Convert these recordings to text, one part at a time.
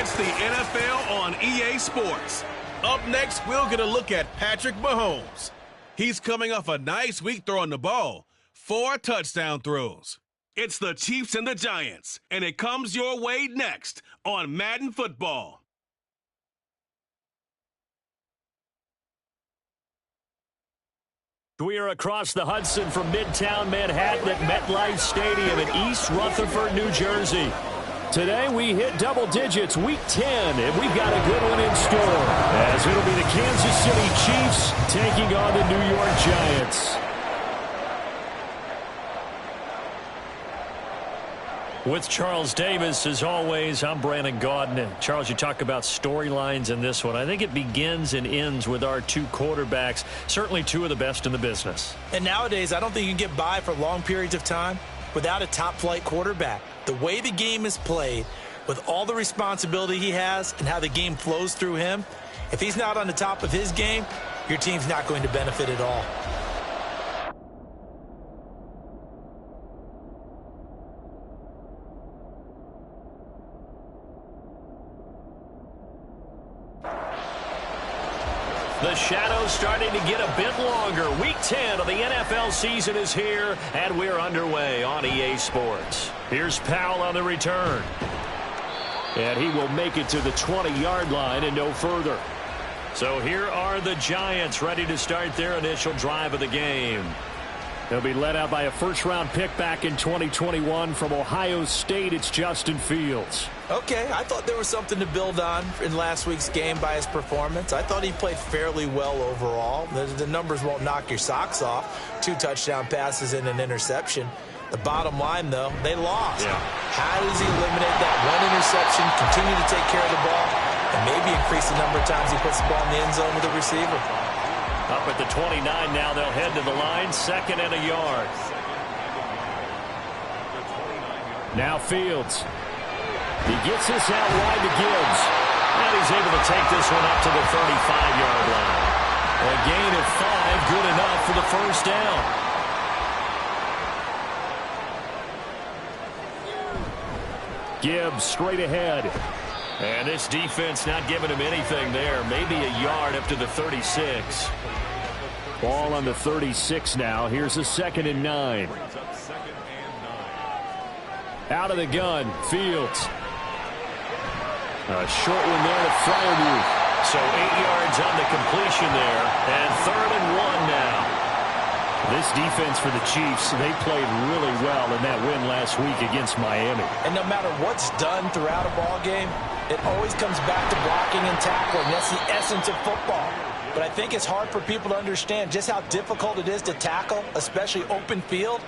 It's the NFL on EA Sports. Up next, we'll get a look at Patrick Mahomes. He's coming off a nice week throwing the ball. 4 touchdown throws. It's the Chiefs and the Giants, and it comes your way next on Madden Football. We are across the Hudson from Midtown Manhattan at MetLife Stadium in East Rutherford, New Jersey. Today we hit double digits, Week 10, and we've got a good one in store, as it'll be the Kansas City Chiefs taking on the New York Giants. With Charles Davis, as always, I'm Brandon Gaudin. And Charles, you talk about storylines in this one. I think it begins and ends with our 2 quarterbacks, certainly 2 of the best in the business. And nowadays, I don't think you can get by for long periods of time without a top-flight quarterback. The way the game is played, with all the responsibility he has and how the game flows through him, if he's not on the top of his game, your team's not going to benefit at all. The shadow's starting to get a bit longer. Week 10 of the NFL season is here, and we're underway on EA Sports. Here's Powell on the return. And he will make it to the 20-yard line and no further. So here are the Giants ready to start their initial drive of the game. They'll be led out by a first-round pick back in 2021 from Ohio State. It's Justin Fields. Okay, I thought there was something to build on in last week's game by his performance. I thought he played fairly well overall. The numbers won't knock your socks off. 2 touchdown passes and an interception. The bottom line, though, they lost. Yeah. How does he eliminate that one interception, continue to take care of the ball, and maybe increase the number of times he puts the ball in the end zone with the receiver? Up at the 29 now, they'll head to the line, 2nd and a yard. Now Fields. He gets this out wide to Gibbs. And he's able to take this one up to the 35-yard line. A gain of 5, good enough for the first down. Gibbs straight ahead. And this defense not giving him anything there. Maybe a yard up to the 36. Ball on the 36 now. Here's a 2nd and 9. Out of the gun, Fields. A short one there to Freiermuth. So 8 yards on the completion there. And 3rd and 1 now. This defense for the Chiefs, they played really well in that win last week against Miami. And no matter what's done throughout a ball game, it always comes back to blocking and tackling. That's the essence of football. But I think it's hard for people to understand just how difficult it is to tackle, especially open field.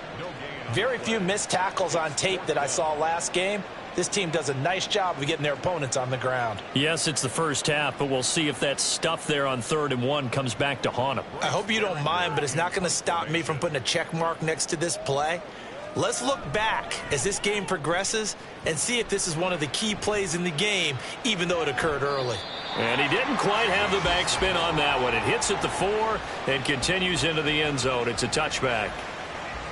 Very few missed tackles on tape that I saw last game. This team does a nice job of getting their opponents on the ground. Yes, it's the first half, but we'll see if that stuff there on 3rd and 1 comes back to haunt them. I hope you don't mind, but it's not going to stop me from putting a check mark next to this play. Let's look back as this game progresses and see if this is one of the key plays in the game, even though it occurred early. And he didn't quite have the backspin on that one. It hits at the 4 and continues into the end zone. It's a touchback.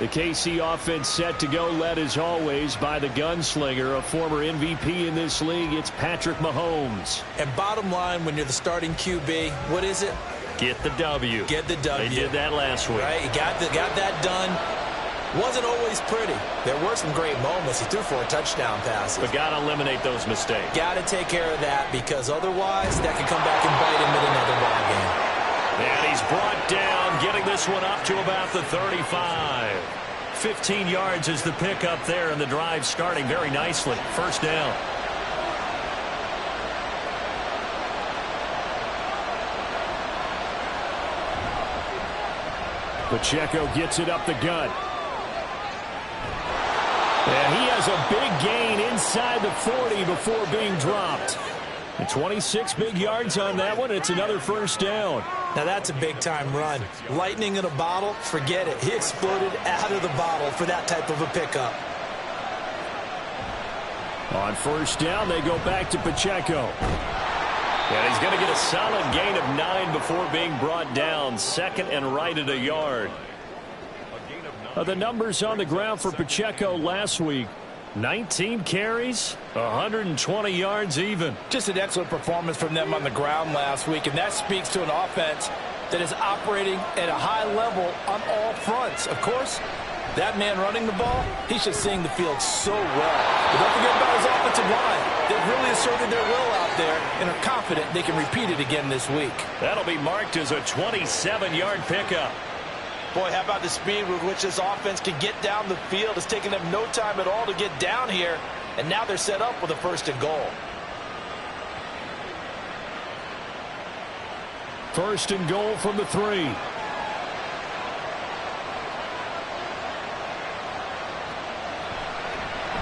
The KC offense set to go, led as always by the gunslinger, a former MVP in this league. It's Patrick Mahomes. And bottom line, when you're the starting QB, what is it? Get the W. Get the W. They did that last week. Right, he got that done. Wasn't always pretty. There were some great moments. He threw 4 touchdown passes. But got to eliminate those mistakes. Got to take care of that, because otherwise that could come back and bite him in another ballgame. And he's brought down, getting this one up to about the 35. 15 yards is the pickup there, and the drive starting very nicely. First down. Pacheco gets it up the gut. And he has a big gain inside the 40 before being dropped. And 26 big yards on that one. It's another first down. Now that's a big-time run. Lightning in a bottle, forget it. He exploded out of the bottle for that type of a pickup. On first down, they go back to Pacheco. And he's going to get a solid gain of 9 before being brought down. 2nd and right at a yard. The numbers on the ground for Pacheco last week. 19 carries, 120 yards even. Just an excellent performance from them on the ground last week, and that speaks to an offense that is operating at a high level on all fronts. Of course, that man running the ball, he's just seeing the field so well. But don't forget about his offensive line. They've really asserted their will out there and are confident they can repeat it again this week. That'll be marked as a 27-yard pickup. Boy, how about the speed with which this offense can get down the field? It's taken them no time at all to get down here, and now they're set up with a 1st and goal. 1st and goal from the 3.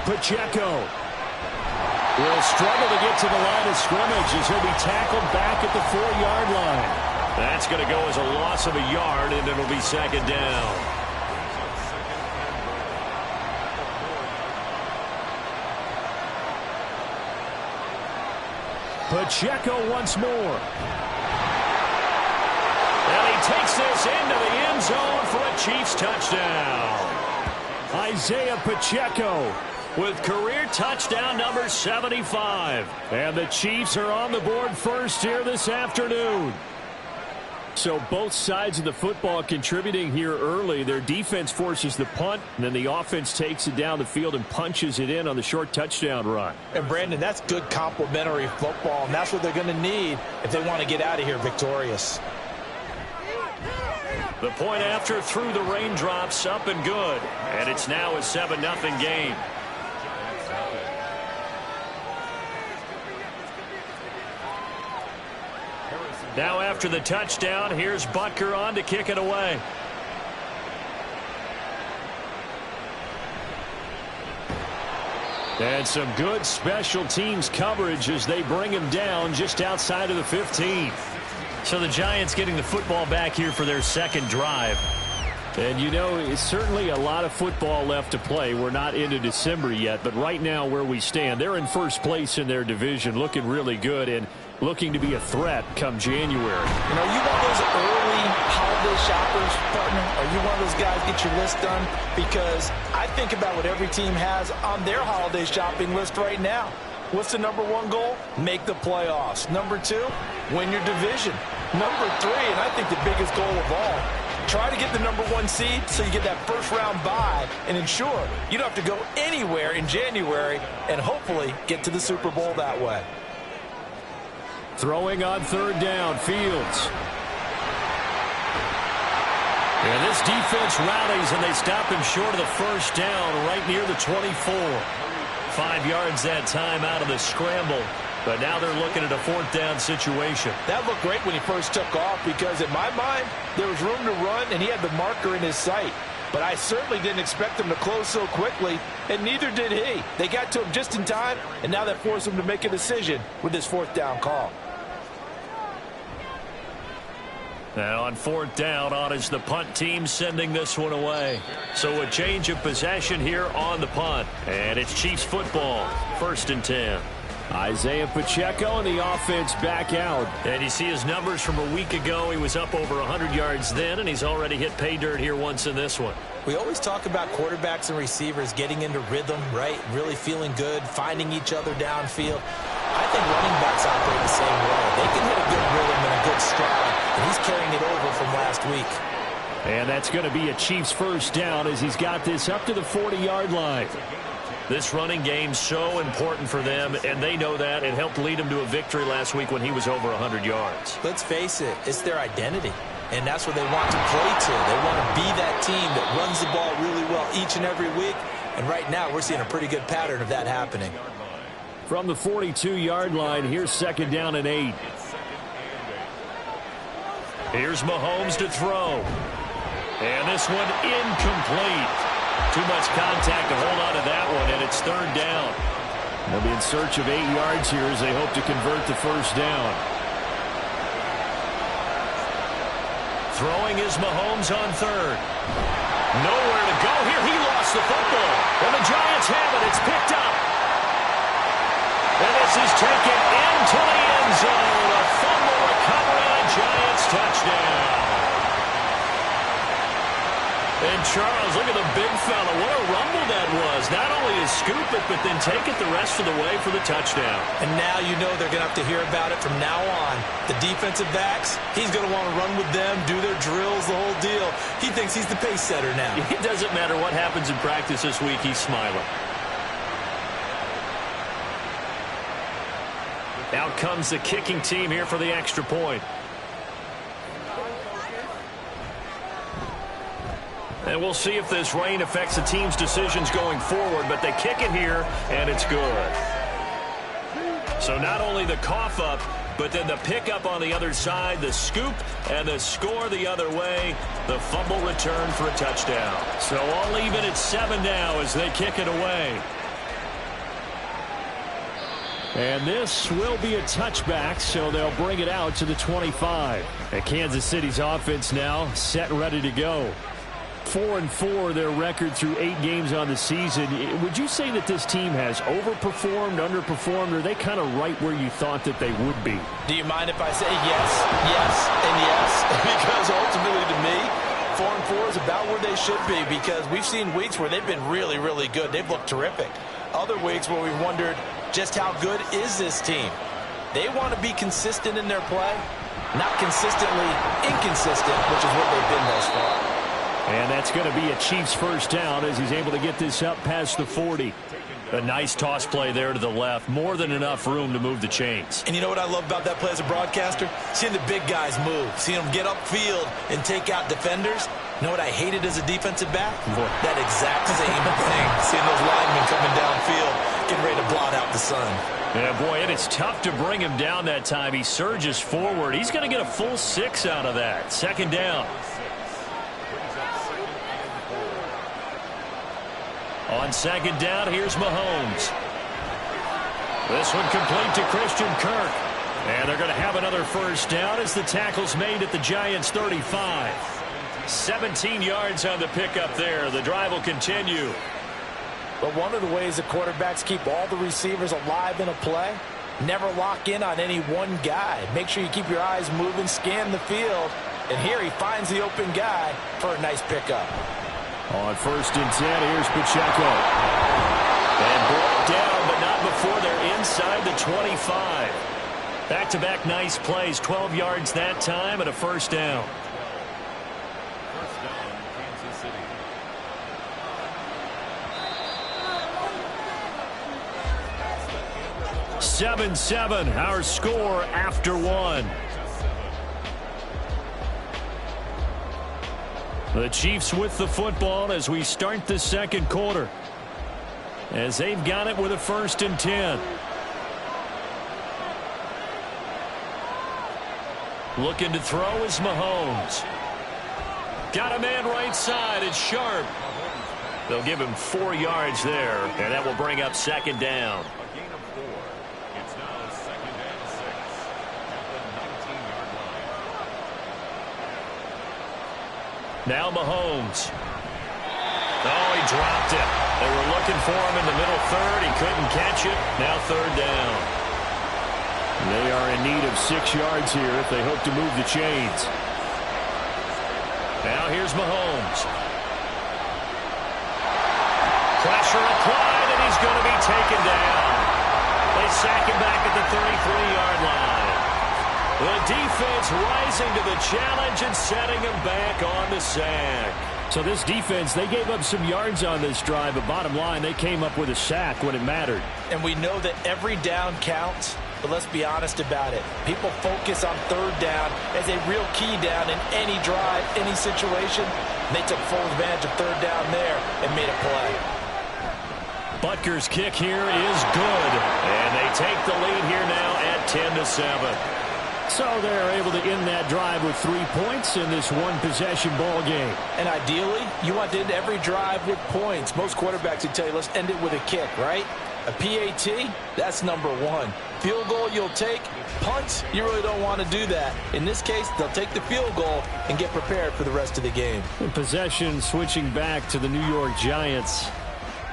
Pacheco will struggle to get to the line of scrimmage as he'll be tackled back at the 4-yard line. That's going to go as a loss of a yard, and it'll be 2nd down. Pacheco once more. And he takes this into the end zone for a Chiefs touchdown. Isaiah Pacheco with career touchdown number 75. And the Chiefs are on the board first here this afternoon. So both sides of the football contributing here early. Their defense forces the punt, and then the offense takes it down the field and punches it in on the short touchdown run. And, Brandon, that's good complementary football, and that's what they're going to need if they want to get out of here victorious. The point after through the raindrops, up and good. And it's now a 7-0 game. Now after the touchdown, here's Butker on to kick it away. And some good special teams coverage as they bring him down just outside of the 15. So the Giants getting the football back here for their 2nd drive. And, you know, it's certainly a lot of football left to play. We're not into December yet, but right now where we stand, they're in 1st place in their division, looking really good and looking to be a threat come January. You know, you want those early holiday shoppers, partner? Are you one of those guys get your list done? Because I think about what every team has on their holiday shopping list right now. What's the number 1 goal? Make the playoffs. Number 2, win your division. Number 3, and I think the biggest goal of all, try to get the number 1 seed so you get that 1st round bye and ensure you don't have to go anywhere in January and hopefully get to the Super Bowl that way. Throwing on 3rd down, Fields. And this defense rallies, and they stop him short of the 1st down right near the 24. 5 yards that time out of the scramble. But now they're looking at a 4th down situation. That looked great when he first took off because in my mind, there was room to run, and he had the marker in his sight. But I certainly didn't expect him to close so quickly, and neither did he. They got to him just in time, and now that forced him to make a decision with this 4th down call. Now on 4th down, on is the punt team sending this one away. So a change of possession here on the punt. And it's Chiefs football, 1st and 10. Isaiah Pacheco and the offense back out. And you see his numbers from a week ago. He was up over 100 yards then, and he's already hit pay dirt here once in this one. We always talk about quarterbacks and receivers getting into rhythm, right? Really feeling good, finding each other downfield. I think running backs operate the same way. They can hit a good rhythm and a good stride, and he's carrying it over from last week. And that's going to be a Chiefs 1st down as he's got this up to the 40-yard line. This running game's so important for them, and they know that. It helped lead them to a victory last week when he was over 100 yards. Let's face it, it's their identity, and that's what they want to play to. They want to be that team that runs the ball really well each and every week, and right now we're seeing a pretty good pattern of that happening. From the 42-yard line, here's 2nd down and 8. Here's Mahomes to throw. And this one incomplete. Too much contact to hold on to that one, and it's 3rd down. They'll be in search of 8 yards here as they hope to convert the 1st down. Throwing is Mahomes on 3rd. Nowhere to go here. He lost the football. And the Giants have it. It's picked up. And this is taken into the end zone. A fumble recovery, and a Giants touchdown. And Charles, look at the big fella. What a rumble that was. Not only to scoop it, but then take it the rest of the way for the touchdown. And now you know they're going to have to hear about it from now on. The defensive backs, he's going to want to run with them, do their drills, the whole deal. He thinks he's the pace setter now. It doesn't matter what happens in practice this week. He's smiling. Out comes the kicking team here for the extra point. And we'll see if this rain affects the team's decisions going forward, but they kick it here, and it's good. So not only the cough up, but then the pickup on the other side, the scoop, and the score the other way, the fumble return for a touchdown. So all even at 7 now as they kick it away. And this will be a touchback, so they'll bring it out to the 25. And Kansas City's offense now set ready to go. 4-4 their record through 8 games on the season. Would you say that this team has overperformed, underperformed, or are they kind of right where you thought that they would be? Do you mind if I say yes, yes, and yes? Because ultimately to me, 4-4 is about where they should be, because we've seen weeks where they've been really, really good. They've looked terrific. Other weeks where we've wondered just how good is this team. They want to be consistent in their play, not consistently inconsistent, which is what they've been thus far. And that's going to be a Chiefs first down as he's able to get this up past the 40. A nice toss play there to the left. More than enough room to move the chains. And you know what I love about that play as a broadcaster? Seeing the big guys move. Seeing them get upfield and take out defenders. You know what I hated as a defensive back? What? That exact same thing. Seeing those linemen coming downfield, getting ready to blot out the sun. Yeah, boy, and it's tough to bring him down that time. He surges forward. He's going to get a full 6 out of that. Second down. On second down, here's Mahomes. This one complete to Christian Kirk. And they're going to have another first down as the tackle's made at the Giants' 35. 17 yards on the pickup there. The drive will continue. But one of the ways the quarterbacks keep all the receivers alive in a play, never lock in on any one guy. Make sure you keep your eyes moving, scan the field. And here he finds the open guy for a nice pickup. On first and 10, here's Pacheco. And brought down, but not before they're inside the 25. Back-to-back nice plays, 12 yards that time, and a first down. First down, Kansas City. 7-7, our score after 1. The Chiefs with the football as we start the second quarter. As they've got it with a first and 10. Looking to throw is Mahomes. Got a man right side. It's Sharp. They'll give him 4 yards there, and that will bring up second down. A gain of 4. It's now second and 6 at the 19-yard line. Now Mahomes. Oh, he dropped it. They were looking for him in the middle third. He couldn't catch it. Now third down. They are in need of 6 yards here if they hope to move the chains. Now here's Mahomes. Pressure applied, and he's going to be taken down. They sack him back at the 33-yard line. The defense rising to the challenge and setting him back on the sack. So this defense, they gave up some yards on this drive, but bottom line, they came up with a sack when it mattered. And we know that every down counts, but let's be honest about it. People focus on third down as a real key down in any drive, any situation. They took full advantage of third down there and made a play. Butker's kick here is good, and they take the lead here now at 10-7. So they're able to end that drive with 3 points in this one-possession ball game. And ideally, you want to end every drive with points. Most quarterbacks would tell you, let's end it with a kick, right? A PAT, that's number 1. Field goal you'll take. Punts, you really don't want to do that. In this case, they'll take the field goal and get prepared for the rest of the game. Possession switching back to the New York Giants.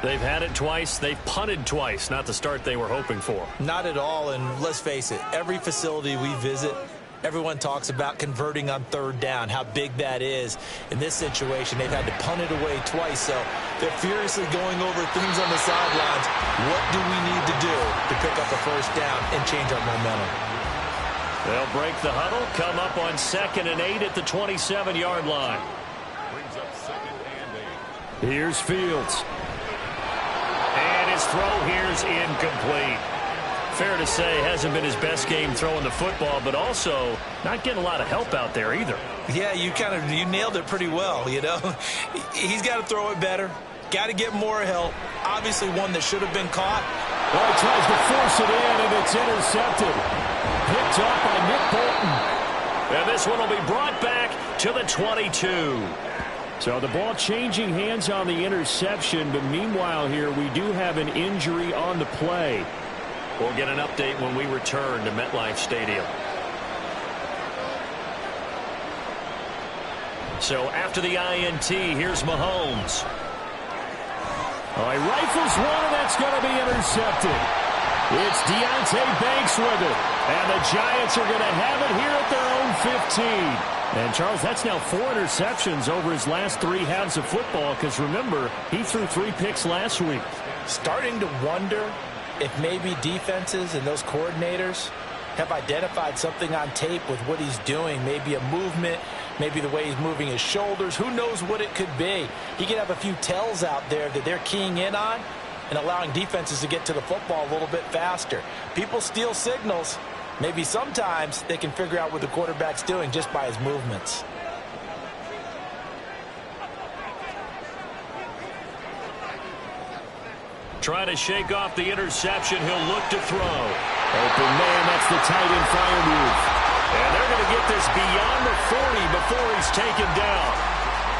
They've had it twice. They've punted twice. Not the start they were hoping for. Not at all, and let's face it, every facility we visit, Everyone talks about converting on third down, how big that is. In this situation, they've had to punt it away twice, so they're furiously going over things on the sidelines. What do we need to do to pick up a first down and change our momentum? They'll break the huddle, come up on 2nd and 8 at the 27-yard line. Brings up 2nd and 8. Here's Fields. And his throw here's incomplete. Fair to say, hasn't been his best game throwing the football, but also not getting a lot of help out there either. Yeah, you nailed it pretty well, you know. He's got to throw it better. Got to get more help. Obviously one that should have been caught. Well, he tries to force it in, and it's intercepted. Picked up by Nick Bolton. And this one will be brought back to the 22. So the ball changing hands on the interception, but meanwhile here we do have an injury on the play. We'll get an update when we return to MetLife Stadium. So after the INT, here's Mahomes. Oh, he rifles one, and that's going to be intercepted. It's Deonte Banks with it. And the Giants are going to have it here at their own 15. And, Charles, that's now 4 interceptions over his last 3 halves of football, because, remember, he threw 3 picks last week. Starting to wonder if maybe defenses and those coordinators have identified something on tape with what he's doing. Maybe a movement, maybe the way he's moving his shoulders. Who knows what it could be? He could have a few tells out there that they're keying in on and allowing defenses to get to the football a little bit faster. People steal signals. Maybe sometimes they can figure out what the quarterback's doing just by his movements. Trying to shake off the interception. He'll look to throw. Open man, that's the tight end fire move. And they're going to get this beyond the 40 before he's taken down.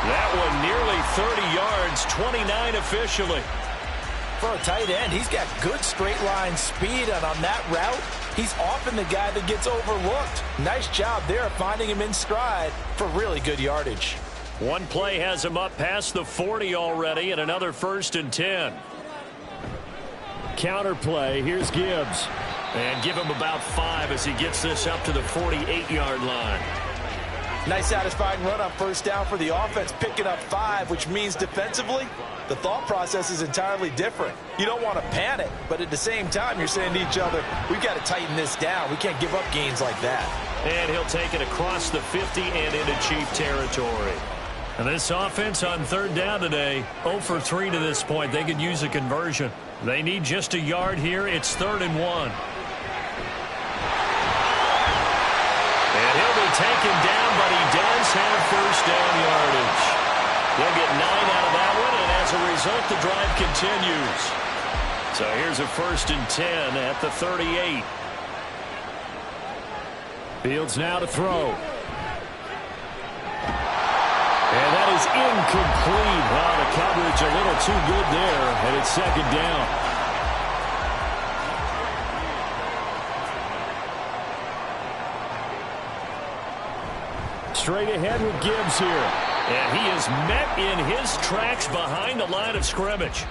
That one nearly 30 yards, 29 officially. For a tight end, he's got good straight line speed, and on that route, he's often the guy that gets overlooked. Nice job there finding him in stride for really good yardage. One play has him up past the 40 already, and another 1st and 10. Counter play, here's Gibbs. And give him about 5 as he gets this up to the 48-yard line. Nice satisfying run on first down for the offense, picking up 5, which means defensively, the thought process is entirely different. You don't want to panic, but at the same time, you're saying to each other, we've got to tighten this down. We can't give up gains like that. And he'll take it across the 50 and into Chief territory. And this offense on 3rd down today, 0 for 3 to this point. They could use a conversion. They need just a yard here. It's 3rd and 1. And he'll be taken down, but he does have first down yardage. They'll get 9 out of that one, and as a result, the drive continues. So here's a 1st and 10 at the 38. Fields now to throw. And that is incomplete. Wow, the coverage a little too good there, and it's 2nd down. Straight ahead with Gibbs here. And he is met in his tracks behind the line of scrimmage.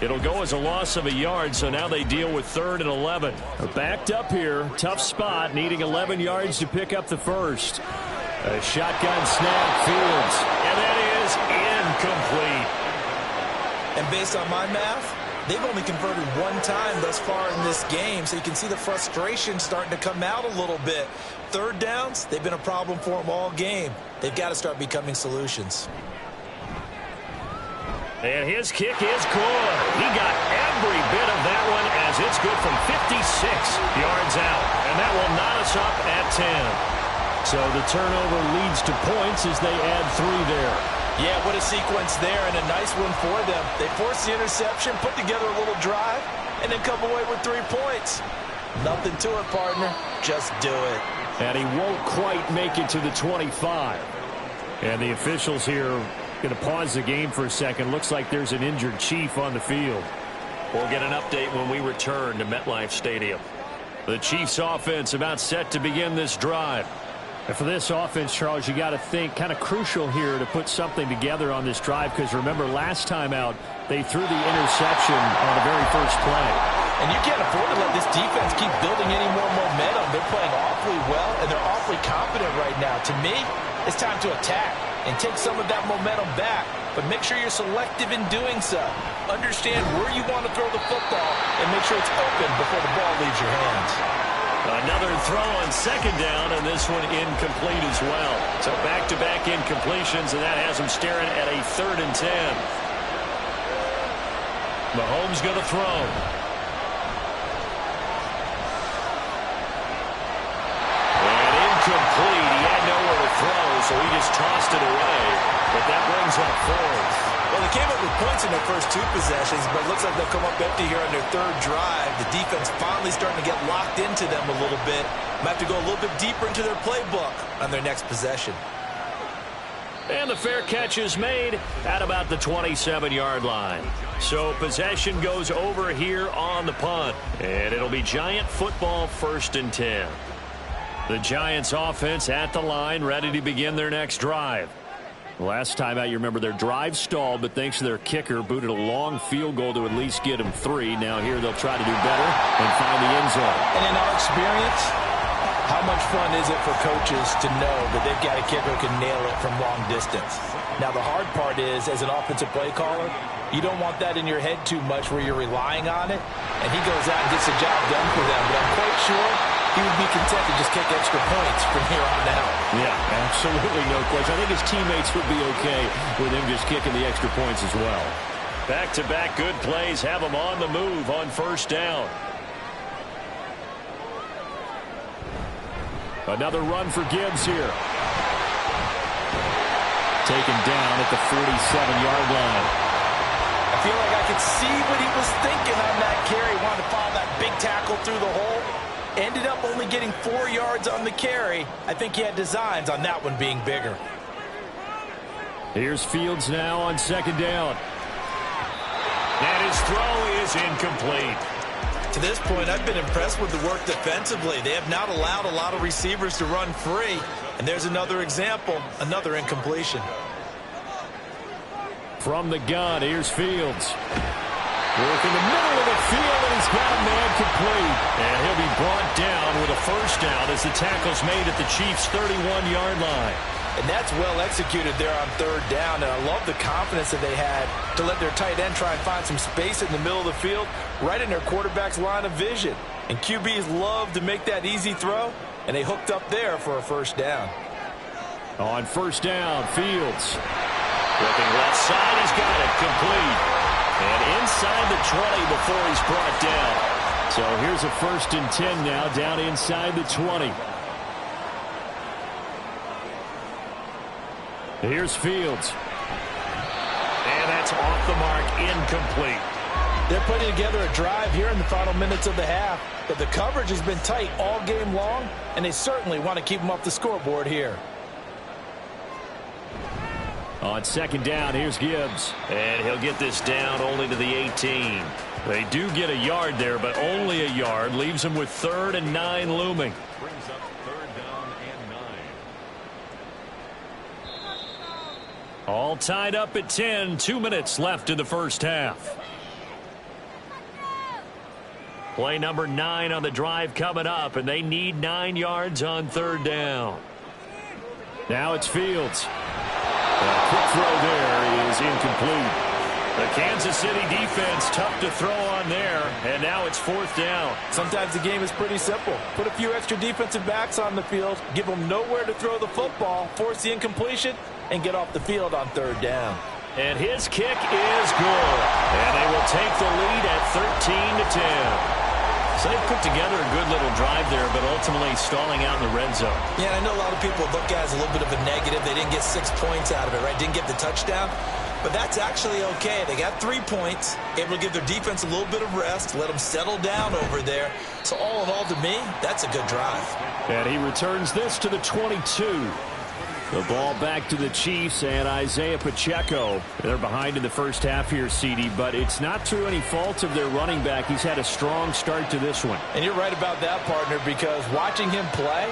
It'll go as a loss of a yard, so now they deal with 3rd and 11. They're backed up here. Tough spot, needing 11 yards to pick up the first. A shotgun snap, Fields. And that is incomplete. And based on my math, they've only converted 1 time thus far in this game, so you can see the frustration starting to come out a little bit. 3rd downs, they've been a problem for them all game. They've got to start becoming solutions. And his kick is good. He got every bit of that one as it's good from 56 yards out. And that will knot us up at 10. So the turnover leads to points as they add 3 there. Yeah, what a sequence there, and a nice one for them. They forced the interception, put together a little drive, and then come away with 3 points. Nothing to it, partner. Just do it. And he won't quite make it to the 25. And the officials here are going to pause the game for a second. Looks like there's an injured Chief on the field. We'll get an update when we return to MetLife Stadium. The Chiefs offense about set to begin this drive. And for this offense, Charles, you got to think kind of crucial here to put something together on this drive, because remember last time out they threw the interception on the very first play. And you can't afford to let this defense keep building any more momentum. They're playing awfully well, and they're awfully confident right now. To me, it's time to attack and take some of that momentum back. But make sure you're selective in doing so. Understand where you want to throw the football and make sure it's open before the ball leaves your hands. Another throw on second down, and this one incomplete as well. So back-to-back incompletions, and that has them staring at a 3rd and 10. Mahomes going to throw. Incomplete. He had nowhere to throw, so he just tossed it away. But that brings up 4th. Well, they came up with points in their first 2 possessions, but it looks like they'll come up empty here on their 3rd drive. The defense finally starting to get locked into them a little bit. Might have to go a little bit deeper into their playbook on their next possession. And the fair catch is made at about the 27-yard line. So possession goes over here on the punt. And it'll be Giant football 1st and 10. The Giants offense at the line, ready to begin their next drive. Last time out, you remember their drive stalled, but thanks to their kicker, booted a long field goal to at least get them 3. Now here they'll try to do better and find the end zone. And in our experience, how much fun is it for coaches to know that they've got a kicker who can nail it from long distance? Now the hard part is, as an offensive play caller, you don't want that in your head too much where you're relying on it, and he goes out and gets the job done for them. But I'm quite sure he would be content to just kick extra points from here on out. Yeah, absolutely no question. I think his teammates would be okay with him just kicking the extra points as well. Back-to-back good plays have him on the move on 1st down. Another run for Gibbs here. Taken down at the 47-yard line. I feel like I could see what he was thinking on that carry. Wanted to follow that big tackle through the hole. Ended up only getting 4 yards on the carry. I think he had designs on that one being bigger. Here's Fields now on 2nd down. And his throw is incomplete. To this point, I've been impressed with the work defensively. They have not allowed a lot of receivers to run free. And there's another example, another incompletion. From the gun, here's Fields. Work in the middle of the field, and he's got a man complete. And he'll be brought down with a 1st down as the tackle's made at the Chiefs' 31-yard line. And that's well executed there on 3rd down. And I love the confidence that they had to let their tight end try and find some space in the middle of the field, right in their quarterback's line of vision. And QBs love to make that easy throw, and they hooked up there for a 1st down. On 1st down, Fields. Looking left side, he's got it complete. And inside the 20 before he's brought down. So here's a 1st and 10 now, down inside the 20. Here's Fields. And that's off the mark, incomplete. They're putting together a drive here in the final minutes of the half. But the coverage has been tight all game long, and they certainly want to keep them off the scoreboard here. On 2nd down, here's Gibbs. And he'll get this down only to the 18. They do get a yard there, but only a yard. Leaves them with 3rd and 9 looming. Brings up 3rd down and 9. All tied up at 10. 2 minutes left in the 1st half. Play number 9 on the drive coming up, and they need 9 yards on 3rd down. Now it's Fields. A quick throw there is incomplete. The Kansas City defense tough to throw on there, and now it's 4th down. Sometimes the game is pretty simple. Put a few extra defensive backs on the field, give them nowhere to throw the football, force the incompletion, and get off the field on 3rd down. And his kick is good. And they will take the lead at 13-10. So they put together a good little drive there, but ultimately stalling out in the red zone. Yeah, I know a lot of people look at it as a little bit of a negative. They didn't get 6 points out of it, right? Didn't get the touchdown. But that's actually okay. They got 3 points, able to give their defense a little bit of rest, let them settle down over there. So all in all, to me, that's a good drive. And he returns this to the 22. The ball back to the Chiefs and Isaiah Pacheco. They're behind in the first half here, CD, but it's not through any fault of their running back. He's had a strong start to this one. And you're right about that, partner, because watching him play,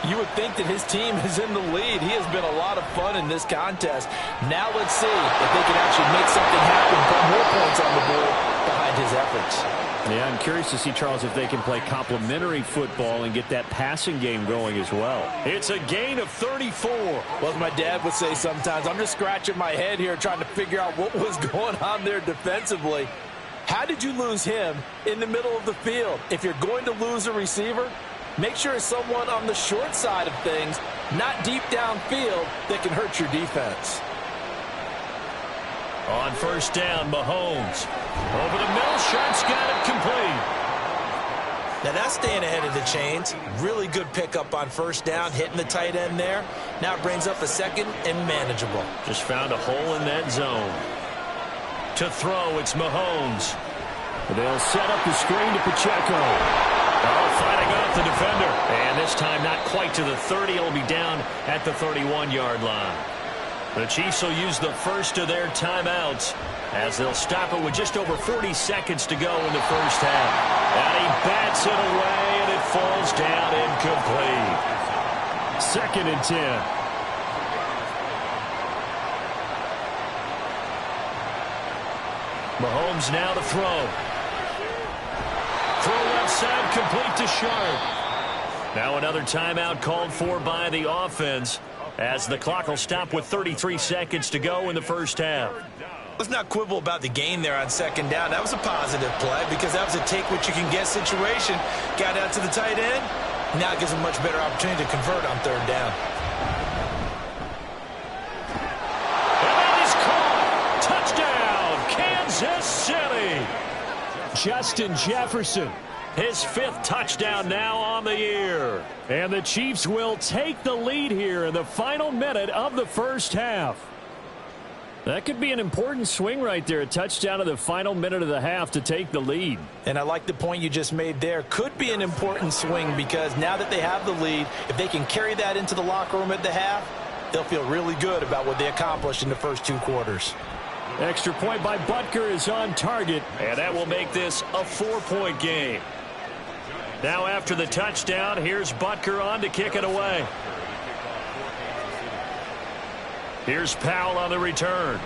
you would think that his team is in the lead. He has been a lot of fun in this contest. Now let's see if they can actually make something happen, put more points on the board behind his efforts. Yeah, I'm curious to see, Charles, if they can play complementary football and get that passing game going as well. It's a gain of 34. Well, as my dad would say sometimes, I'm just scratching my head here trying to figure out what was going on there defensively. How did you lose him in the middle of the field? If you're going to lose a receiver, make sure it's someone on the short side of things, not deep downfield, that can hurt your defense. On first down, Mahomes. Over the middle, shot's got it complete. Now that's staying ahead of the chains. Really good pickup on first down, hitting the tight end there. Now it brings up a second and manageable. Just found a hole in that zone. To throw, it's Mahomes. They'll set up the screen to Pacheco. Oh, fighting off the defender. And this time not quite to the 30. It'll be down at the 31-yard line. The Chiefs will use the first of their timeouts as they'll stop it with just over 40 seconds to go in the first half. And he bats it away, and it falls down incomplete. 2nd and 10. Mahomes now to throw. Throw left side, complete to Sharp. Now another timeout called for by the offense, as the clock will stop with 33 seconds to go in the first half. Let's not quibble about the gain there on second down. That was a positive play because that was a take-what-you-can-get situation. Got out to the tight end. Now it gives them a much better opportunity to convert on third down. And that is caught. Touchdown, Kansas City. Justin Jefferson. His 5th touchdown now on the year. And the Chiefs will take the lead here in the final minute of the first half. That could be an important swing right there. A touchdown in the final minute of the half to take the lead. And I like the point you just made there. Could be an important swing because now that they have the lead, if they can carry that into the locker room at the half, they'll feel really good about what they accomplished in the first 2 quarters. Extra point by Butker is on target, and that will make this a 4-point game. Now after the touchdown, here's Butker on to kick it away. Here's Powell on the return.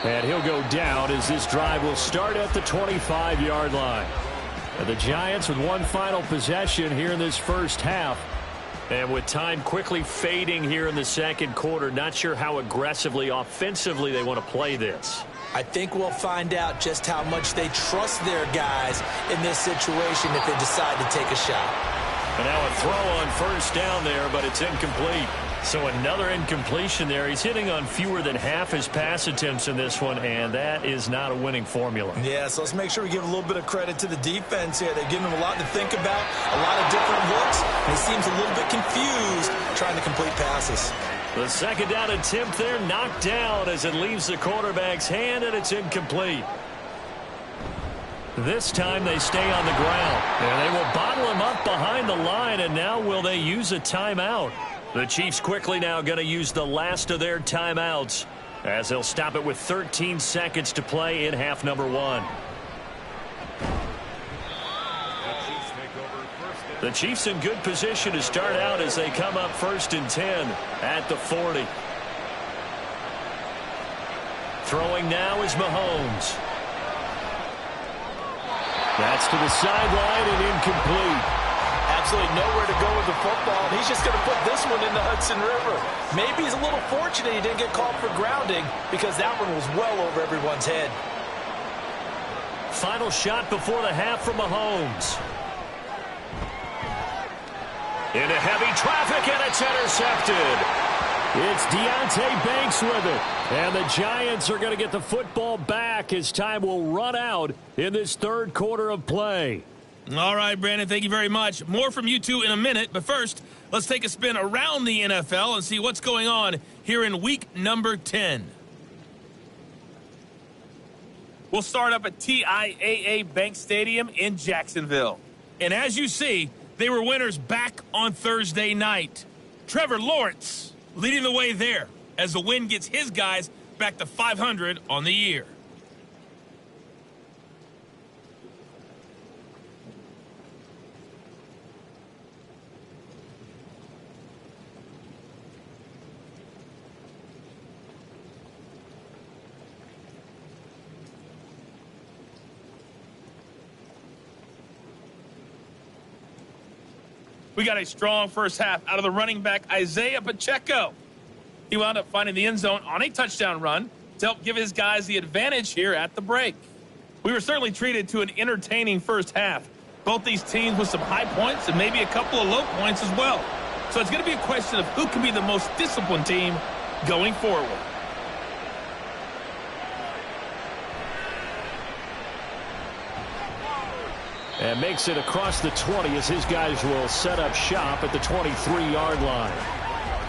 And he'll go down as this drive will start at the 25-yard line. And the Giants with one final possession here in this first half. And with time quickly fading here in the second quarter, not sure how aggressively, offensively they want to play this. I think we'll find out just how much they trust their guys in this situation if they decide to take a shot. And now a throw on first down there, but it's incomplete. So another incompletion there. He's hitting on fewer than half his pass attempts in this one, and that is not a winning formula. Yeah, so let's make sure we give a little bit of credit to the defense here. They're giving him a lot to think about, a lot of different looks, and he seems a little bit confused trying to complete passes. The second down attempt there knocked down as it leaves the quarterback's hand, and it's incomplete. This time they stay on the ground, and they will bottle him up behind the line, and now will they use a timeout? The Chiefs quickly now going to use the last of their timeouts as they'll stop it with 13 seconds to play in half number 1. The Chiefs in good position to start out as they come up 1st and 10 at the 40. Throwing now is Mahomes. That's to the sideline and incomplete. Absolutely nowhere to go with the football. He's just going to put this one in the Hudson River. Maybe he's a little fortunate he didn't get called for grounding because that one was well over everyone's head. Final shot before the half from Mahomes. Into heavy traffic, and it's intercepted. It's Deonte Banks with it. And the Giants are going to get the football back as time will run out in this third quarter of play. All right, Brandon, thank you very much. More from you two in a minute, but first, let's take a spin around the NFL and see what's going on here in week number 10. We'll start up at TIAA Bank Stadium in Jacksonville. And as you see, they were winners back on Thursday night. Trevor Lawrence leading the way there as the win gets his guys back to 500 on the year. We got a strong first half out of the running back, Isaiah Pacheco. He wound up finding the end zone on a touchdown run to help give his guys the advantage here at the break. We were certainly treated to an entertaining first half. Both these teams with some high points and maybe a couple of low points as well. So it's going to be a question of who can be the most disciplined team going forward. And makes it across the 20 as his guys will set up shop at the 23-yard line.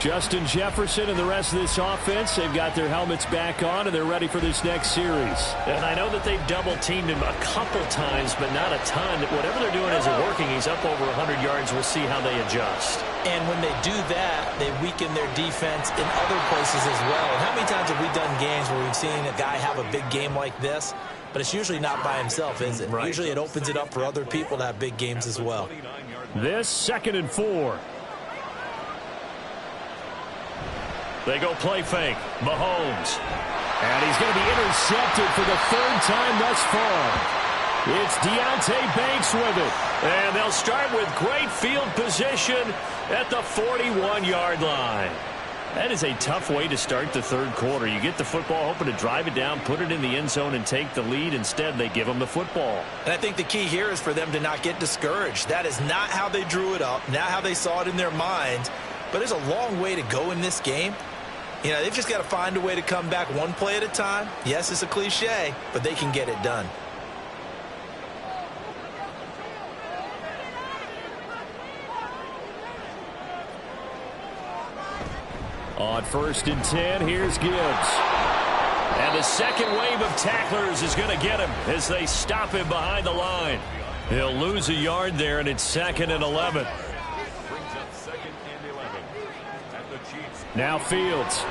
Justin Jefferson and the rest of this offense, they've got their helmets back on, and they're ready for this next series. And I know that they've double-teamed him a couple times, but not a ton. Whatever they're doing isn't working. He's up over 100 yards. We'll see how they adjust. And when they do that, they weaken their defense in other places as well. And how many times have we done games where we've seen a guy have a big game like this? But it's usually not by himself, is it? Right. Usually it opens it up for other people to have big games as well. This 2nd and 4. They go play fake. Mahomes. And he's going to be intercepted for the 3rd time thus far. It's Deonte Banks with it. And they'll start with great field position at the 41-yard line. That is a tough way to start the 3rd quarter. You get the football, hoping to drive it down, put it in the end zone, and take the lead. Instead, they give them the football. And I think the key here is for them to not get discouraged. That is not how they drew it up, not how they saw it in their minds. But there's a long way to go in this game. You know, they've just got to find a way to come back one play at a time. Yes, it's a cliche, but they can get it done. On 1st and 10, here's Gibbs. And the second wave of tacklers is going to get him as they stop him behind the line. He'll lose a yard there, and it's 2nd and 11. Now Fields.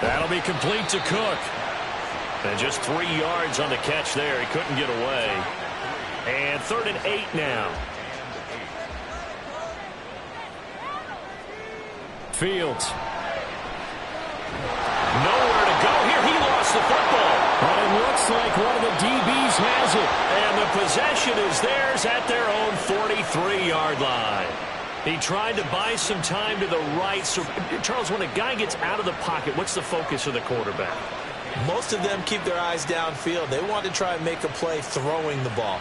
That'll be complete to Cook. And just 3 yards on the catch there. He couldn't get away. And 3rd and 8 now. Fields. Nowhere to go here. He lost the football. But it looks like one of the DBs has it. And the possession is theirs at their own 43-yard line. He tried to buy some time to the right. So, Charles, when a guy gets out of the pocket, what's the focus of the quarterback? Most of them keep their eyes downfield. They want to try and make a play throwing the ball.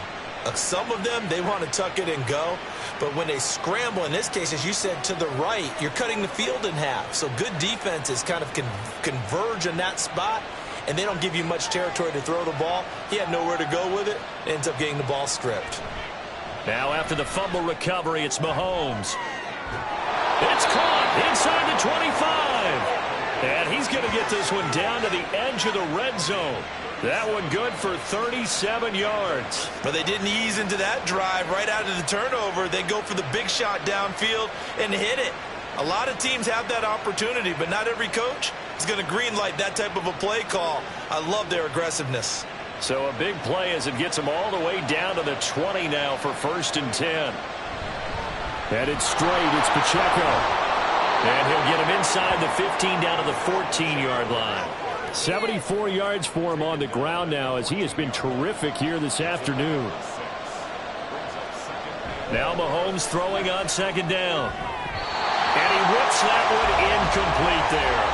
Some of them, they want to tuck it and go. But when they scramble, in this case, as you said, to the right, you're cutting the field in half. So good defenses kind of converge in that spot, and they don't give you much territory to throw the ball. He had nowhere to go with it. Ends up getting the ball stripped. Now after the fumble recovery, it's Mahomes. It's caught inside the 25. And he's going to get this one down to the edge of the red zone. That one good for 37 yards. But they didn't ease into that drive right out of the turnover. They go for the big shot downfield and hit it. A lot of teams have that opportunity, but not every coach is going to greenlight that type of a play call. I love their aggressiveness. So a big play as it gets him all the way down to the 20 now for 1st and 10. Headed straight, it's Pacheco. And he'll get him inside the 15 down to the 14-yard line. 74 yards for him on the ground now as he has been terrific here this afternoon. Now Mahomes throwing on 2nd down. And he whips that one incomplete there.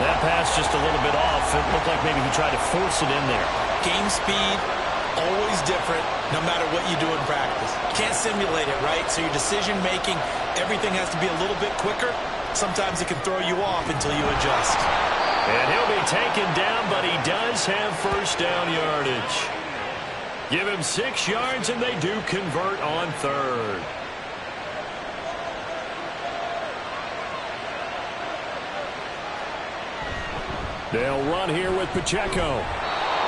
That pass just a little bit off. It looked like maybe he tried to force it in there. Game speed, always different, no matter what you do in practice. You can't simulate it, right? So your decision-making, everything has to be a little bit quicker. Sometimes it can throw you off until you adjust. And he'll be taken down, but he does have 1st down yardage. Give him 6 yards, and they do convert on 3rd. They'll run here with Pacheco.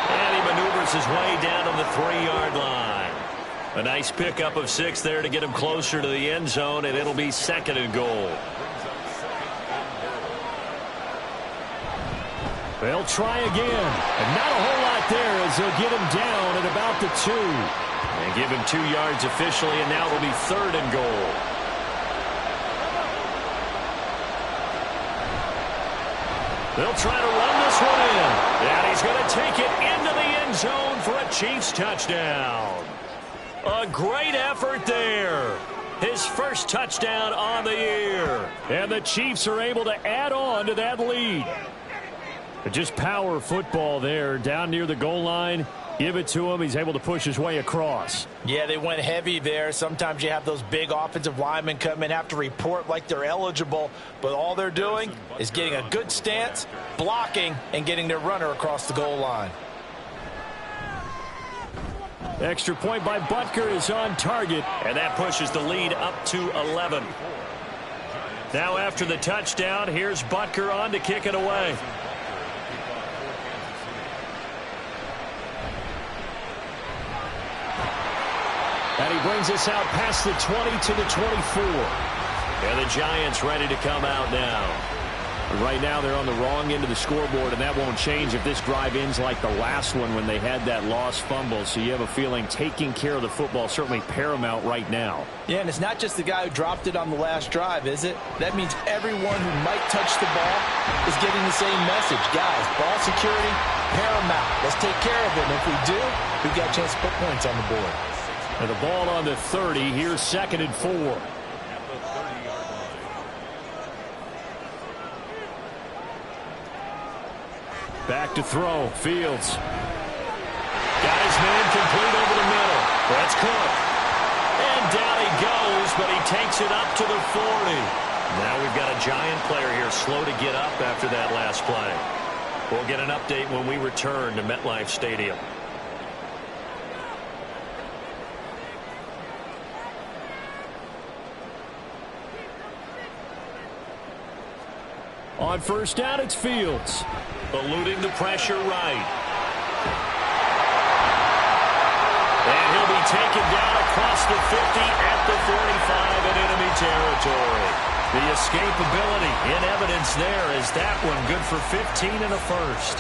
And he maneuvers his way down on the 3-yard line. A nice pickup of 6 there to get him closer to the end zone, and it'll be 2nd and goal. They'll try again. And not a whole lot there as they'll get him down at about the 2. And give him 2 yards officially, and now it'll be 3rd and goal. They'll try to run this one in. And he's going to take it into the end zone for a Chiefs touchdown. A great effort there. his first touchdown on the year. And the Chiefs are able to add on to that lead. But just power football there down near the goal line. Give it to him. He's able to push his way across. Yeah, they went heavy there. Sometimes you have those big offensive linemen come in, have to report like they're eligible, but all they're doing is getting a good stance, blocking, and getting their runner across the goal line. Extra point by Butker is on target, and that pushes the lead up to 11. Now after the touchdown, here's Butker on to kick it away. And he brings us out past the 20 to the 24. And the Giants ready to come out now. Right now they're on the wrong end of the scoreboard, and that won't change if this drive ends like the last one when they had that lost fumble. So you have a feeling taking care of the football certainly paramount right now. Yeah, and it's not just the guy who dropped it on the last drive, is it? That means everyone who might touch the ball is getting the same message. Guys, ball security, paramount. Let's take care of it. And if we do, we've got a chance to put points on the board. And the ball on the 30. Here's 2nd and 4. Back to throw. Fields. Got his man complete over the middle. That's Cook. And down he goes, but he takes it up to the 40. Now we've got a Giant player here slow to get up after that last play. We'll get an update when we return to MetLife Stadium. On first down, it's Fields. Eluding the pressure right. And he'll be taken down across the 50 at the 45 in enemy territory. The escapability in evidence there is that one good for 15 and a first.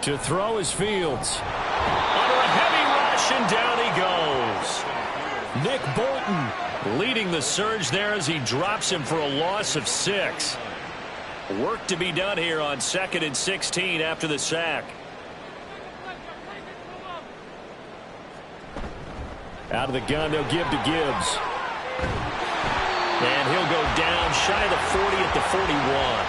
To throw is Fields. Under a heavy rush, and down he goes. Nick Bolton leading the surge there as he drops him for a loss of 6. Work to be done here on 2nd and 16 after the sack. Out of the gun, they'll give to Gibbs. And he'll go down shy of the 40 at the 41.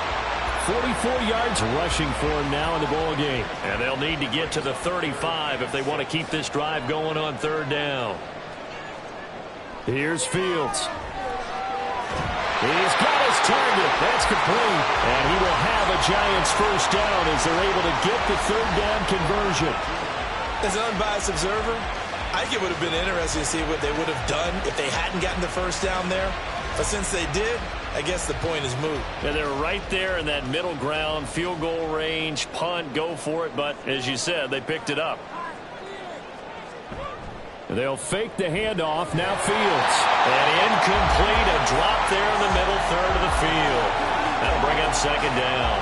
44 yards rushing for him now in the ball game. And they'll need to get to the 35 if they want to keep this drive going on 3rd down. Here's Fields. He's got his target. That's complete. And he will have a Giants first down as they're able to get the 3rd down conversion. As an unbiased observer, I think it would have been interesting to see what they would have done if they hadn't gotten the first down there. But since they did, I guess the point is moot. Yeah, they're right there in that middle ground, field goal range, punt, go for it. But as you said, they picked it up. They'll fake the handoff. Now Fields. And incomplete. A drop there in the middle third of the field. That'll bring up 2nd down.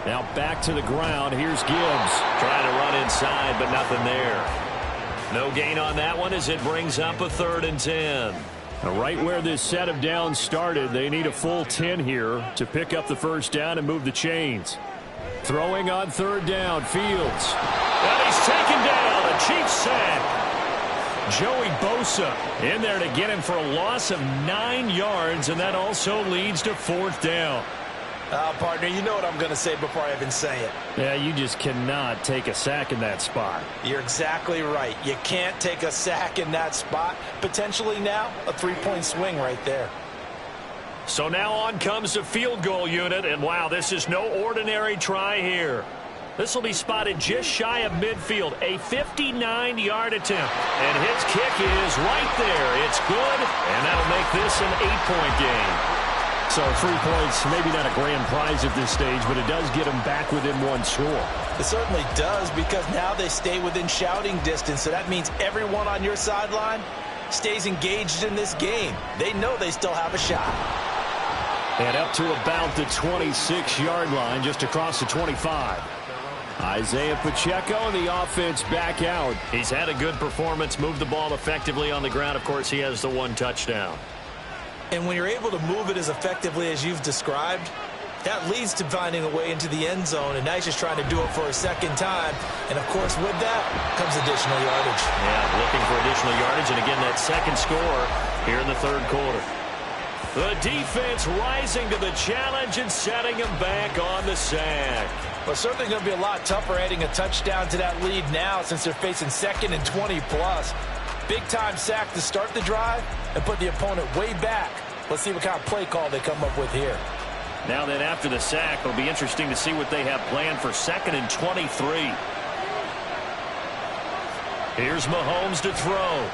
Now back to the ground. Here's Gibbs. Trying to run inside, but nothing there. No gain on that one as it brings up a 3rd and 10. Right where this set of downs started, they need a full 10 here to pick up the first down and move the chains. Throwing on 3rd down, Fields. And he's taken down, a Chiefs sack. Joey Bosa in there to get him for a loss of 9 yards, and that also leads to 4th down. Partner, you know what I'm going to say before I even say it. Yeah, you just cannot take a sack in that spot. You're exactly right. You can't take a sack in that spot. Potentially now a 3-point swing right there. So now on comes the field goal unit, and wow, this is no ordinary try here. This will be spotted just shy of midfield, a 59-yard attempt. And his kick is right there. It's good, and that'll make this an 8-point game. So 3 points, maybe not a grand prize at this stage, but it does get them back within 1 score. It certainly does, because now they stay within shouting distance. So that means everyone on your sideline stays engaged in this game. They know they still have a shot. And up to about the 26-yard line, just across the 25. Isaiah Pacheco and the offense back out. He's had a good performance, moved the ball effectively on the ground. Of course, he has the 1 touchdown. And when you're able to move it as effectively as you've described, That leads to finding a way into the end zone, and now he's just trying to do it for a second time. And, of course, with that comes additional yardage. Yeah, looking for additional yardage, and again, that second score here in the third quarter. The defense rising to the challenge and setting him back on the sack. Well, certainly going to be a lot tougher adding a touchdown to that lead now since they're facing 2nd and 20+. Big-time sack to start the drive and put the opponent way back. Let's see what kind of play call they come up with here. Now then, after the sack, it'll be interesting to see what they have planned for 2nd and 23. Here's Mahomes to throw.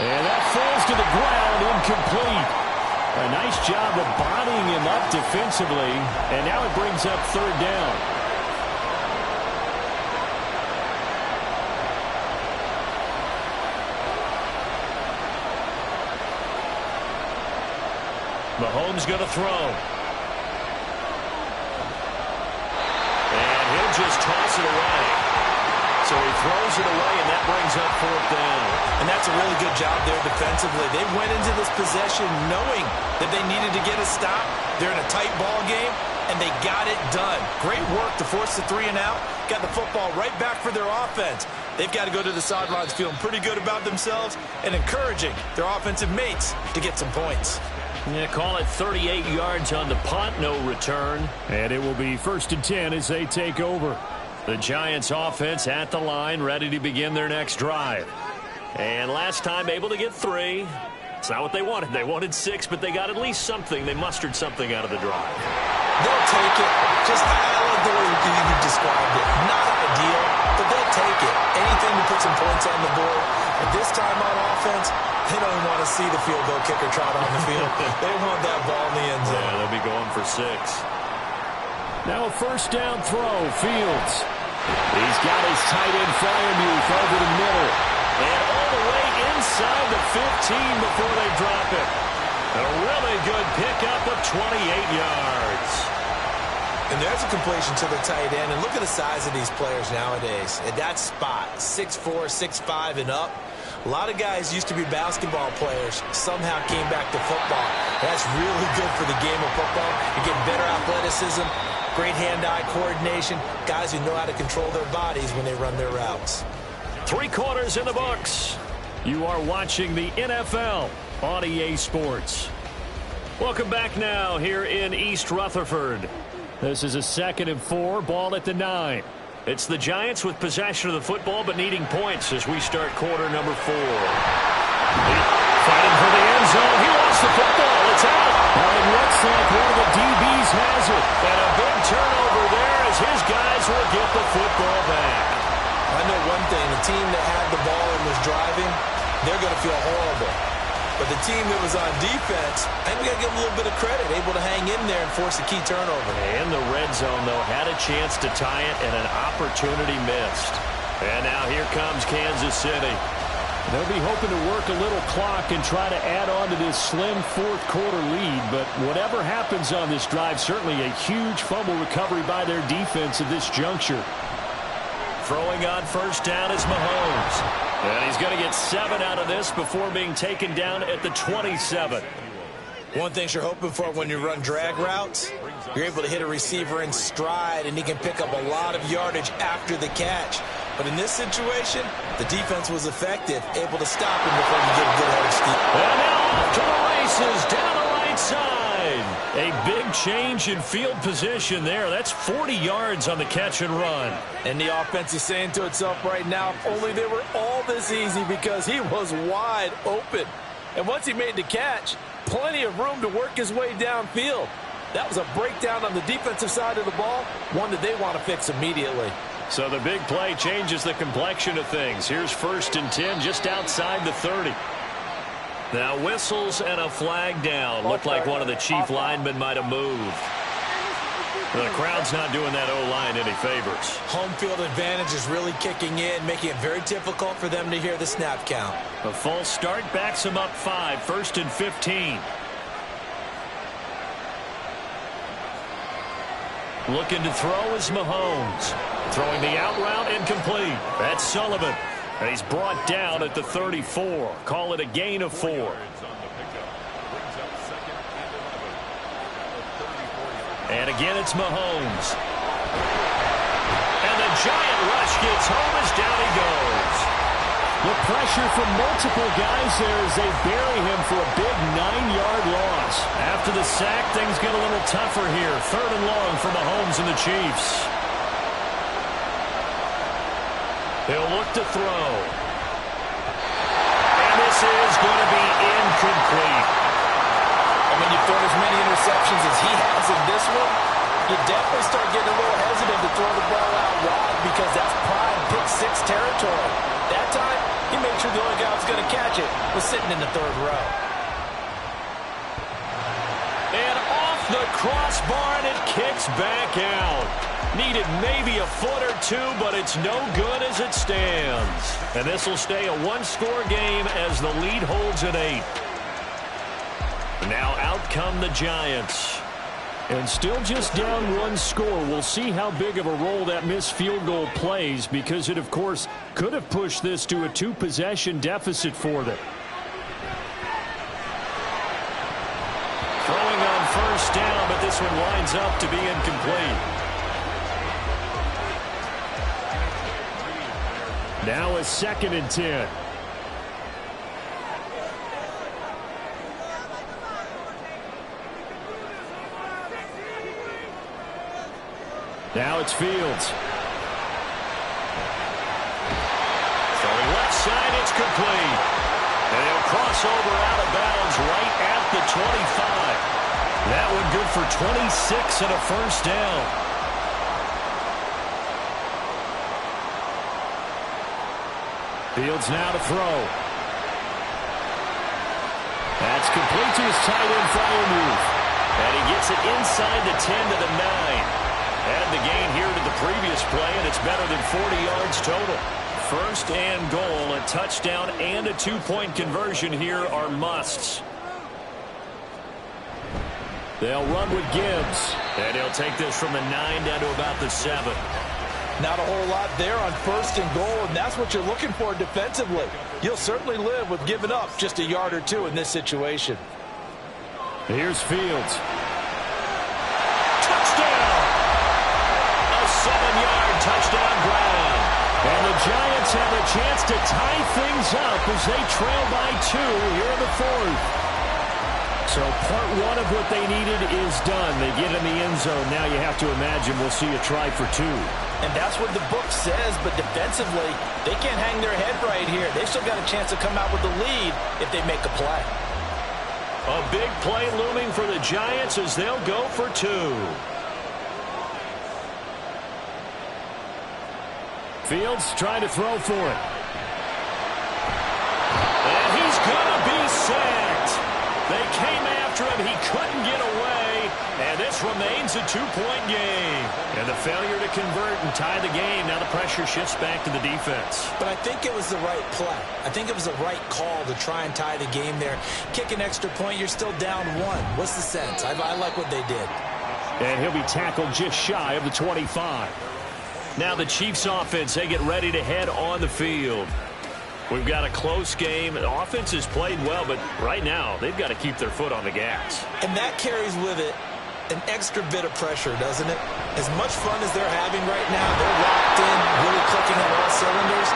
And that falls to the ground, incomplete. A nice job of bodying him up defensively, and now it brings up 3rd down. Mahomes going to throw. And he'll just toss it away. So he throws it away, and that brings up 4th down. And that's a really good job there defensively. They went into this possession knowing that they needed to get a stop. They're in a tight ball game, and they got it done. Great work to force the 3 and out. Got the football right back for their offense. They've got to go to the sidelines feeling pretty good about themselves and encouraging their offensive mates to get some points. Yeah, call it 38 yards on the punt, no return. And it will be 1st and 10 as they take over. The Giants offense at the line, ready to begin their next drive. And last time able to get 3. It's not what they wanted. They wanted 6, but they got at least something. They mustered something out of the drive. They'll take it. Just, I like the way you described it. Not ideal, but they'll take it. Anything to put some points on the board. But this time on offense, they don't even want to see the field goal kicker trot on the field. They want that ball in the end zone. Yeah, they'll be going for 6. Now a 1st down throw, Fields. He's got his tight end Fryermuth over the middle. And all the way inside the 15 before they drop it. A really good pickup of 28 yards. And there's a completion to the tight end. And look at the size of these players nowadays. At that spot, 6'4", 6'5", and up. A lot of guys used to be basketball players, somehow came back to football. That's really good for the game of football. You get better athleticism, great hand-eye coordination, guys who know how to control their bodies when they run their routes. 3 quarters in the books. You are watching the NFL on EA Sports. Welcome back now here in East Rutherford. This is a 2nd and 4, ball at the 9. It's the Giants with possession of the football but needing points as we start quarter number 4. Fighting for the end zone. He wants the football. It's out. Well, it looks like one of the DBs has it. And a big turnover there as his guys will get the football back. I know one thing. The team that had the ball and was driving, they're going to feel horrible. But the team that was on defense, I think we got to give them a little bit of credit, able to hang in there and force a key turnover. And the red zone, though, had a chance to tie it and an opportunity missed. And now here comes Kansas City. They'll be hoping to work a little clock and try to add on to this slim 4th quarter lead. But whatever happens on this drive, certainly a huge fumble recovery by their defense at this juncture. Throwing on 1st down is Mahomes. And he's going to get 7 out of this before being taken down at the 27. One thing you're hoping for when you run drag routes, you're able to hit a receiver in stride, and he can pick up a lot of yardage after the catch. But in this situation, the defense was effective, able to stop him before you get a good head of steam. And now off to the races down the right side. A big change in field position there. That's 40 yards on the catch and run. And the offense is saying to itself right now, if only they were all this easy, because he was wide open. And once he made the catch, plenty of room to work his way downfield. That was a breakdown on the defensive side of the ball, one that they want to fix immediately. So the big play changes the complexion of things. Here's 1st and 10 just outside the 30. Now whistles and a flag down. Looked like one of the chief linemen might have moved. The crowd's not doing that O-line any favors. Home field advantage is really kicking in, making it very difficult for them to hear the snap count. A false start backs them up 5, 1st and 15. Looking to throw is Mahomes. Throwing the out route incomplete. That's Sullivan. And he's brought down at the 34. Call it a gain of 4. And again, it's Mahomes. And the giant rush gets home as down he goes. The pressure from multiple guys there as they bury him for a big 9-yard loss. After the sack, things get a little tougher here. 3rd and long for Mahomes and the Chiefs. He'll look to throw. And this is going to be incomplete. And when you've thrown as many interceptions as he has in this one, you definitely start getting a little hesitant to throw the ball out wide because that's prime pick-6 territory. That time, he made sure the only guy who was going to catch it was sitting in the 3rd row. And off the crossbar, and it kicks back out. Needed maybe a foot or two, but it's no good as it stands. And this will stay a one-score game as the lead holds at 8. Now out come the Giants. And still just down 1 score. We'll see how big of a role that missed field goal plays because it, of course, could have pushed this to a 2-possession deficit for them. Throwing on 1st down, but this one winds up to be incomplete. Now a 2nd and 10. Now it's Fields. Throwing left side, it's complete. And he'll cross over out of bounds right at the 25. That one good for 26 and a 1st down. Fields now to throw. That's complete to his tight end, Freiermuth. And he gets it inside the 10 to the 9. Add the gain here to the previous play, and it's better than 40 yards total. 1st and goal, a touchdown and a 2-point conversion here are musts. They'll run with Gibbs. And he'll take this from the 9 down to about the 7. Not a whole lot there on 1st and goal, and that's what you're looking for defensively. You'll certainly live with giving up just a yard or 2 in this situation. Here's Fields. Touchdown! A 7-yard touchdown ground. And the Giants have a chance to tie things up as they trail by 2 here in the 4th. So part 1 of what they needed is done. They get in the end zone. Now you have to imagine we'll see a try for 2. And that's what the book says, but defensively, they can't hang their head right here. They've still got a chance to come out with the lead if they make a play. A big play looming for the Giants as they'll go for 2. Fields trying to throw for it. And he's going to be sacked. They came after him. He couldn't get away. And this remains a 2-point game. And the failure to convert and tie the game. Now the pressure shifts back to the defense. But I think it was the right play. I think it was the right call to try and tie the game there. Kick an extra point, you're still down 1. What's the sense? I like what they did. And he'll be tackled just shy of the 25. Now the Chiefs offense, they get ready to head on the field. We've got a close game. The offense has played well, but right now they've got to keep their foot on the gas. And that carries with it an extra bit of pressure, doesn't it? As much fun as they're having right now, they're locked in, really clicking on all cylinders.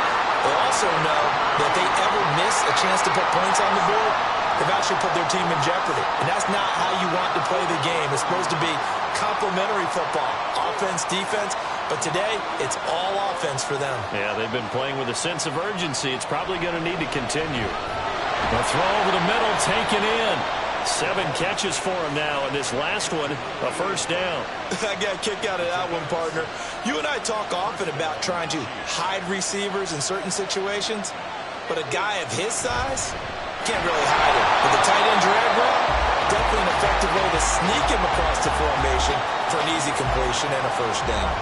They also know that if they ever miss a chance to put points on the board, they've actually put their team in jeopardy. And that's not how you want to play the game. It's supposed to be complementary football, offense, defense. But today, it's all offense for them. Yeah, they've been playing with a sense of urgency. It's probably going to need to continue. The throw over the middle, taken in. 7 catches for him now, and this last one, a 1st down. I got a kick out of that one, partner. You and I talk often about trying to hide receivers in certain situations, but a guy of his size can't really hide him. With the tight end drag route, definitely an effective way to sneak him across the formation for an easy completion and a 1st down.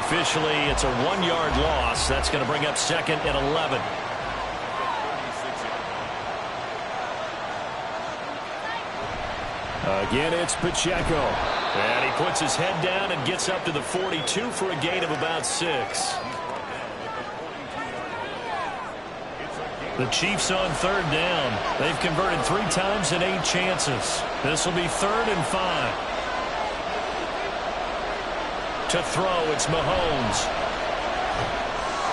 Officially, it's a 1-yard loss. That's going to bring up 2nd and 11. Again, it's Pacheco. And he puts his head down and gets up to the 42 for a gain of about 6. The Chiefs on 3rd down. They've converted 3 times in 8 chances. This will be 3rd and 5. To throw, it's Mahomes.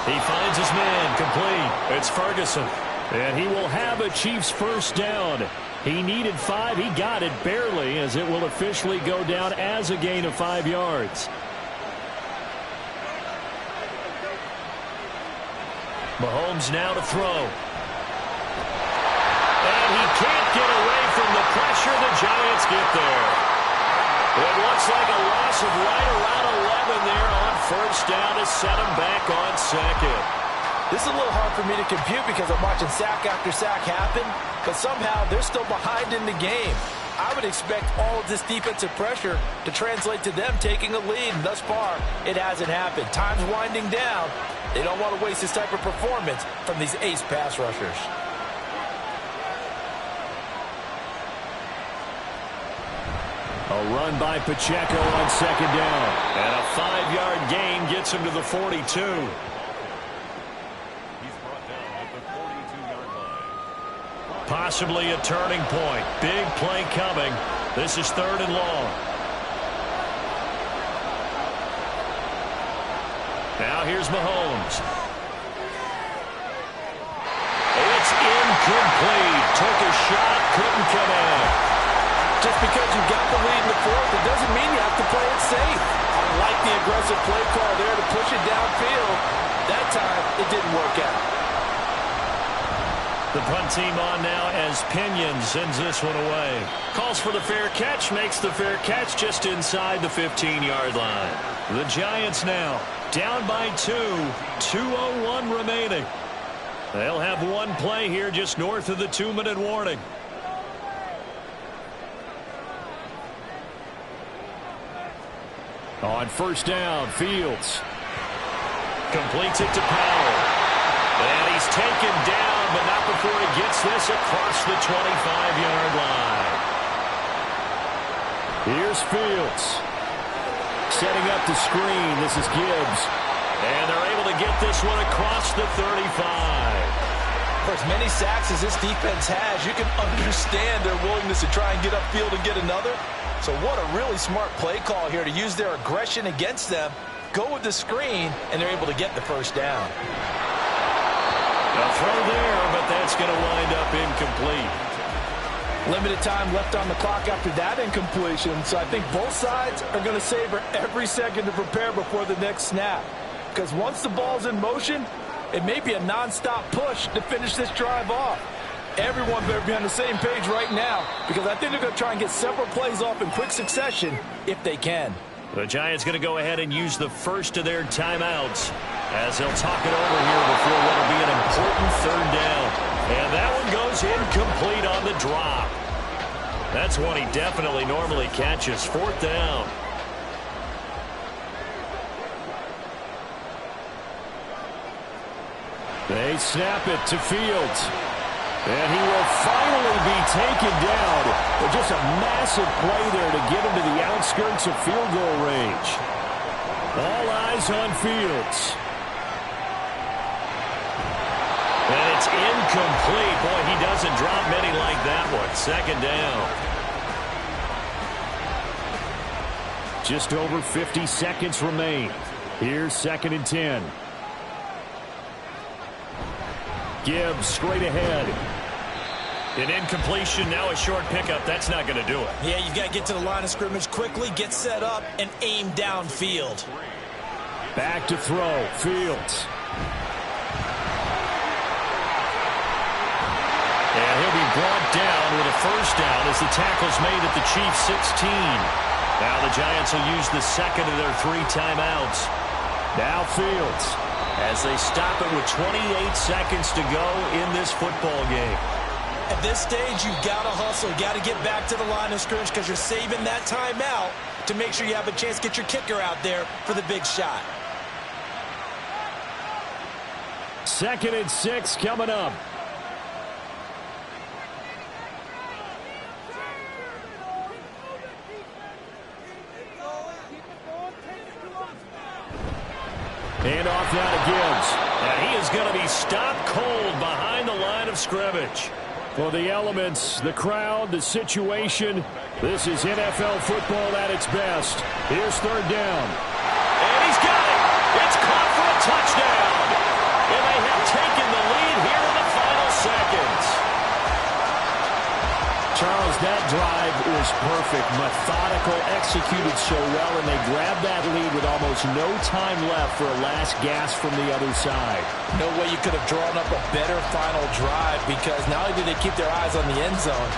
He finds his man, complete. It's Ferguson. And he will have a Chiefs first down. He needed 5. He got it barely, as it will officially go down as a gain of 5 yards. Mahomes now to throw. And he can't get away from the pressure. The Giants get there. It looks like a loss of right around 11 there on first down to set him back on second. This is a little hard for me to compute because I'm watching sack after sack happen, but somehow they're still behind in the game. I would expect all of this defensive pressure to translate to them taking a lead, and thus far, it hasn't happened. Time's winding down. They don't want to waste this type of performance from these ace pass rushers. A run by Pacheco on second down. And a 5-yard gain gets him to the 42. He's brought down at the 42-yard line. Possibly a turning point. Big play coming. This is 3rd and long. Now here's Mahomes. It's incomplete. Took a shot, couldn't connect. Just because you got the lead in the 4th, it doesn't mean you have to play it safe. I like the aggressive play call there to push it downfield. That time, it didn't work out. The punt team on now as Pinion sends this one away. Calls for the fair catch, makes the fair catch just inside the 15-yard line. The Giants now down by 2, 2:01 remaining. They'll have one play here just north of the 2-minute warning. On first down, Fields. Completes it to Powell. And he's taken down, but not before he gets this across the 25-yard line. Here's Fields. Setting up the screen. This is Gibbs. And they're able to get this one across the 35. For as many sacks as this defense has, you can understand their willingness to try and get upfield and get another. So what a really smart play call here to use their aggression against them. Go with the screen, and they're able to get the first down. A throw there, but that's going to wind up incomplete. Limited time left on the clock after that incompletion, so I think both sides are going to savor every second to prepare before the next snap. Because once the ball's in motion, it may be a nonstop push to finish this drive off. Everyone better be on the same page right now, because I think they're going to try and get several plays off in quick succession if they can. The Giants going to go ahead and use the first of their timeouts as they'll talk it over here before what will be an important 3rd down. And that one goes incomplete on the drop. That's one he definitely normally catches. 4th down. They snap it to Fields. And he will finally be taken down. But just a massive play there to get him to the outskirts of field goal range. All eyes on Fields. And it's incomplete. Boy, he doesn't drop many like that one. 2nd down. Just over 50 seconds remain. Here's 2nd and 10. Gibbs straight ahead. An incompletion, now a short pickup. That's not going to do it. Yeah, you've got to get to the line of scrimmage quickly, get set up, and aim downfield. Back to throw. Fields. And he'll be brought down with a first down as the tackle's made at the Chiefs' 16. Now the Giants will use the second of their 3 timeouts. Now Fields. As they stop it with 28 seconds to go in this football game. At this stage, you've got to hustle. You've got to get back to the line of scrimmage because you're saving that timeout to make sure you have a chance to get your kicker out there for the big shot. 2nd and 6 coming up. And off now to Gibbs. And he is going to be stopped cold behind the line of scrimmage. Well, the elements, the crowd, the situation, this is NFL football at its best. Here's 3rd down. touchdown. And they have taken the lead here in the final seconds. Charles, that drive was perfect. Methodical, executed so well, and they grabbed that lead with almost no time left for a last gasp from the other side. No way you could have drawn up a better final drive, because not only did they keep their eyes on the end zone,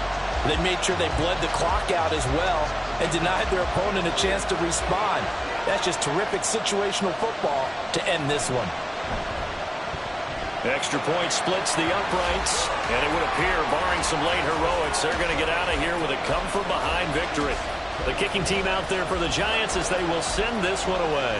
they made sure they bled the clock out as well and denied their opponent a chance to respond. That's just terrific situational football to end this one. Extra point splits the uprights, and it would appear, barring some late heroics, they're going to get out of here with a come-from-behind victory. The kicking team out there for the Giants as they will send this one away.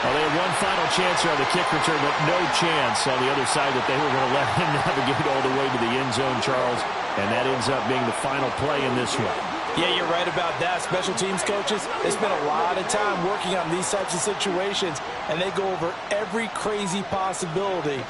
Well, they had one final chance here on the kick return, but no chance on the other side that they were going to let him navigate all the way to the end zone, Charles. And that ends up being the final play in this one. Yeah, you're right about that. Special teams coaches, they spend a lot of time working on these types of situations, and they go over every crazy possibility